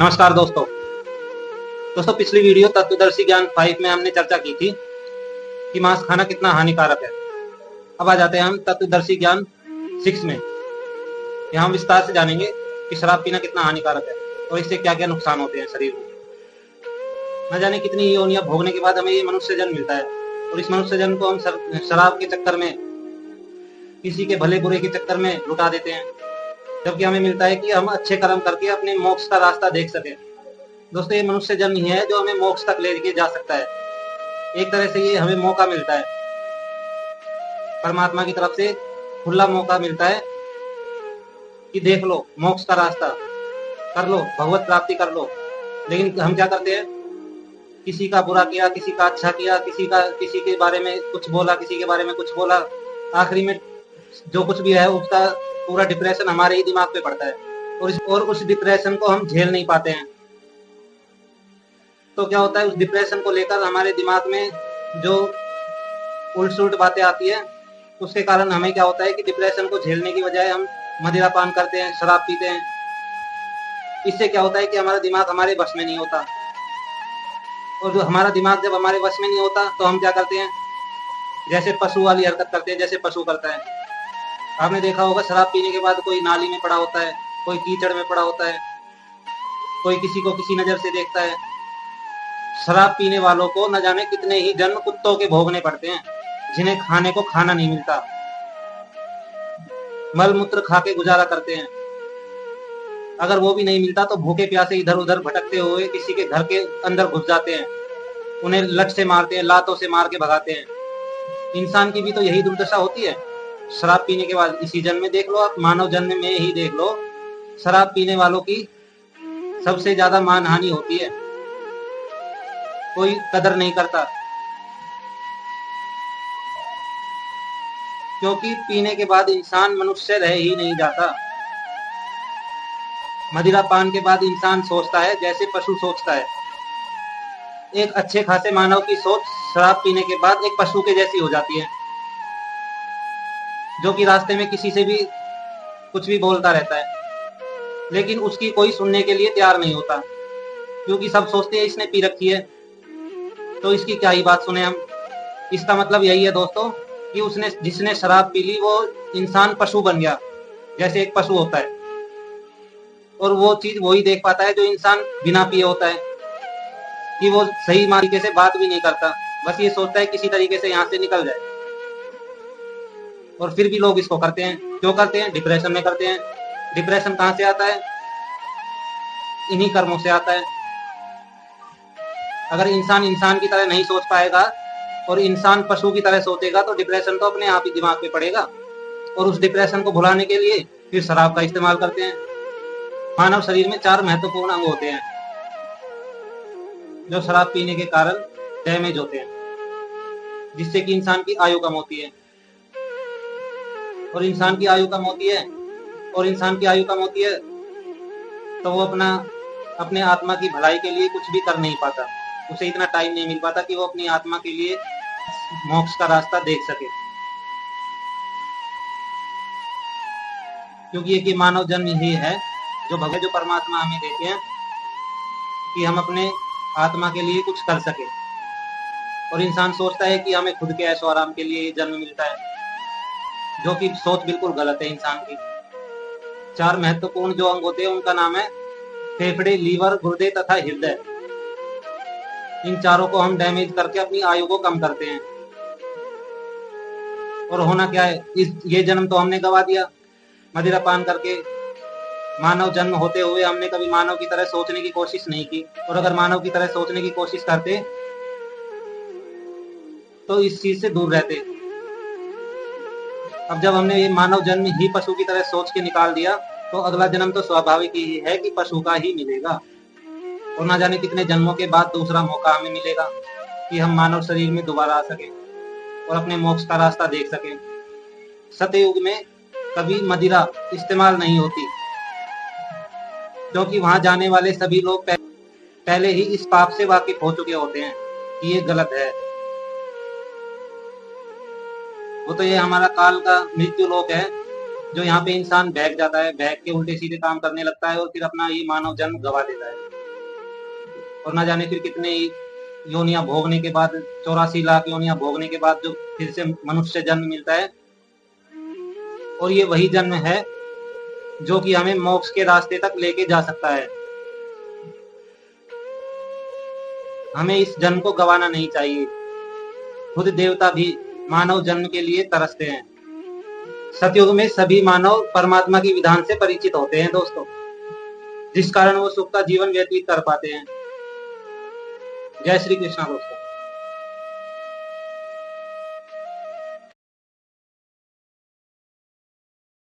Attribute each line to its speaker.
Speaker 1: नमस्कार दोस्तों। पिछली वीडियो तत्वदर्शी ज्ञान 5 में हमने चर्चा की थी कि मांस खाना कितना हानिकारक है। अब आ जाते हैं हम तत्वदर्शी ज्ञान 6 में। यहाँ हम विस्तार से जानेंगे कि शराब पीना कितना हानिकारक है और इससे क्या क्या नुकसान होते हैं शरीर को। न जाने कितनी योनियां भोगने के बाद हमें ये मनुष्य जन्म मिलता है और इस मनुष्य जन्म को हम शराब के चक्कर में, किसी के भले बुरे के चक्कर में लुटा देते हैं, जबकि हमें मिलता है कि हम अच्छे कर्म करके अपने मोक्ष का रास्ता देख सके। दोस्तों, ये मनुष्य जन्म ही है जो हमें मोक्ष तक लेके जा सकता है। एक तरह से ये हमें मौका मिलता है, परमात्मा की तरफ से खुला मौका मिलता है कि देख लो मोक्ष का रास्ता, कर लो, भगवत प्राप्ति कर लो। लेकिन हम क्या करते हैं, किसी का बुरा किया, किसी का अच्छा किया, किसी के बारे में कुछ बोला, किसी के बारे में कुछ बोला, आखिरी में जो कुछ भी है उसका पूरा डिप्रेशन हमारे ही दिमाग पे पड़ता है और उस डिप्रेशन को हम झेल नहीं पाते हैं। तो क्या होता है, उस डिप्रेशन को लेकर हमारे दिमाग में जो उल्ट सुल्ट बातें आती है, उसके कारण हमें क्या होता है कि डिप्रेशन को झेलने की बजाय हम मदिरा पान करते हैं, शराब पीते हैं। इससे क्या होता है कि हमारा दिमाग हमारे वश में नहीं होता, और जो हमारा दिमाग जब हमारे वश में नहीं होता तो हम क्या करते हैं, जैसे पशु वाली हरकत करते हैं, जैसे पशु करता है। आपने देखा होगा, शराब पीने के बाद कोई नाली में पड़ा होता है, कोई कीचड़ में पड़ा होता है, कोई किसी को किसी नजर से देखता है। शराब पीने वालों को न जाने कितने ही जन्म कुत्तों के भोगने पड़ते हैं, जिन्हें खाने को खाना नहीं मिलता, मल मूत्र खा के गुजारा करते हैं। अगर वो भी नहीं मिलता तो भूखे प्यासे इधर उधर भटकते हुए किसी के घर के अंदर घुस जाते हैं, उन्हें लठ से मारते हैं, लातों से मार के भगाते हैं। इंसान की भी तो यही दुर्दशा होती है शराब पीने के बाद। इसी जन्म में देख लो, आप मानव जन्म में ही देख लो, शराब पीने वालों की सबसे ज्यादा मानहानि होती है, कोई कदर नहीं करता। क्योंकि पीने के बाद इंसान मनुष्य रह ही नहीं जाता। मदिरा पान के बाद इंसान सोचता है जैसे पशु सोचता है। एक अच्छे खासे मानव की सोच शराब पीने के बाद एक पशु के जैसी हो जाती है, जो कि रास्ते में किसी से भी कुछ भी बोलता रहता है, लेकिन उसकी कोई सुनने के लिए तैयार नहीं होता, क्योंकि सब सोचते हैं इसने पी रखी है तो इसकी क्या ही बात सुने हम। इसका मतलब यही है दोस्तों कि जिसने शराब पी ली वो इंसान पशु बन गया, जैसे एक पशु होता है, और वो चीज वही देख पाता है जो इंसान बिना पिए होता है, कि वो सही तरीके से बात भी नहीं करता, बस ये सोचता है किसी तरीके से यहाँ से निकल जाए। और फिर भी लोग इसको करते हैं। क्यों करते हैं? डिप्रेशन में करते हैं। डिप्रेशन कहाँ से आता है? इन्हीं कर्मों से आता है। अगर इंसान की तरह नहीं सोच पाएगा और इंसान पशु की तरह सोचेगा तो डिप्रेशन तो अपने आप ही दिमाग पे पड़ेगा, और उस डिप्रेशन को भुलाने के लिए फिर शराब का इस्तेमाल करते हैं। मानव शरीर में 4 महत्वपूर्ण अंग होते हैं जो शराब पीने के कारण डैमेज होते हैं, जिससे कि इंसान की आयु कम होती है। और इंसान की आयु कम होती है तो वो अपने आत्मा की भलाई के लिए कुछ भी कर नहीं पाता। उसे इतना टाइम नहीं मिल पाता कि वो अपनी आत्मा के लिए मोक्ष का रास्ता देख सके। क्योंकि ये मानव जन्म ही है जो परमात्मा हमें देते हैं कि हम अपने आत्मा के लिए कुछ कर सके। और इंसान सोचता है कि हमें खुद के ऐशो आराम के लिए जन्म मिलता है, जो कि सोच बिल्कुल गलत है इंसान की। 4 महत्वपूर्ण जो अंग होते हैं उनका नाम है फेफड़े, लीवर, गुर्दे तथा हृदय। इन चारों को हम डैमेज करके अपनी आयु को कम करते हैं। और होना क्या है, ये जन्म तो हमने गवा दिया मदिरा पान करके। मानव जन्म होते हुए हमने कभी मानव की तरह सोचने की कोशिश नहीं की, और अगर मानव की तरह सोचने की कोशिश करते तो इस चीज से दूर रहते। अब जब हमने ये मानव जन्म ही पशु की तरह सोच के निकाल दिया तो अगला जन्म तो स्वाभाविक ही है कि पशु का ही मिलेगा, और ना जाने कितने जन्मों के बाद दूसरा मौका हमें मिलेगा कि हम मानव शरीर में दोबारा आ सके और अपने मोक्ष का रास्ता देख सके। सतयुग में कभी मदिरा इस्तेमाल नहीं होती, क्योंकि वहां जाने वाले सभी लोग पहले ही इस पाप से वाकिफ हो चुके होते हैं कि ये गलत है। वो तो ये हमारा काल का मृत्यु लोक है, जो यहाँ पे इंसान बहक जाता है, बहक के उल्टे सीधे काम करने लगता है और फिर अपना ये मानव जन्म गवा देता है। और ना जाने फिर कितने ही योनियां भोगने के बाद, 84 लाख योनियां भोगने के बाद जो फिर से मनुष्य जन्म मिलता है, और ये वही जन्म है जो कि हमें मोक्ष के रास्ते तक लेके जा सकता है। हमें इस जन्म को गंवाना नहीं चाहिए। खुद देवता भी मानव जन्म के लिए तरसते हैं। सतयुग में सभी मानव परमात्मा की विधान से परिचित होते हैं दोस्तों, जिस कारण वो सुख का जीवन व्यतीत कर पाते हैं। जय श्री कृष्णा दोस्तों।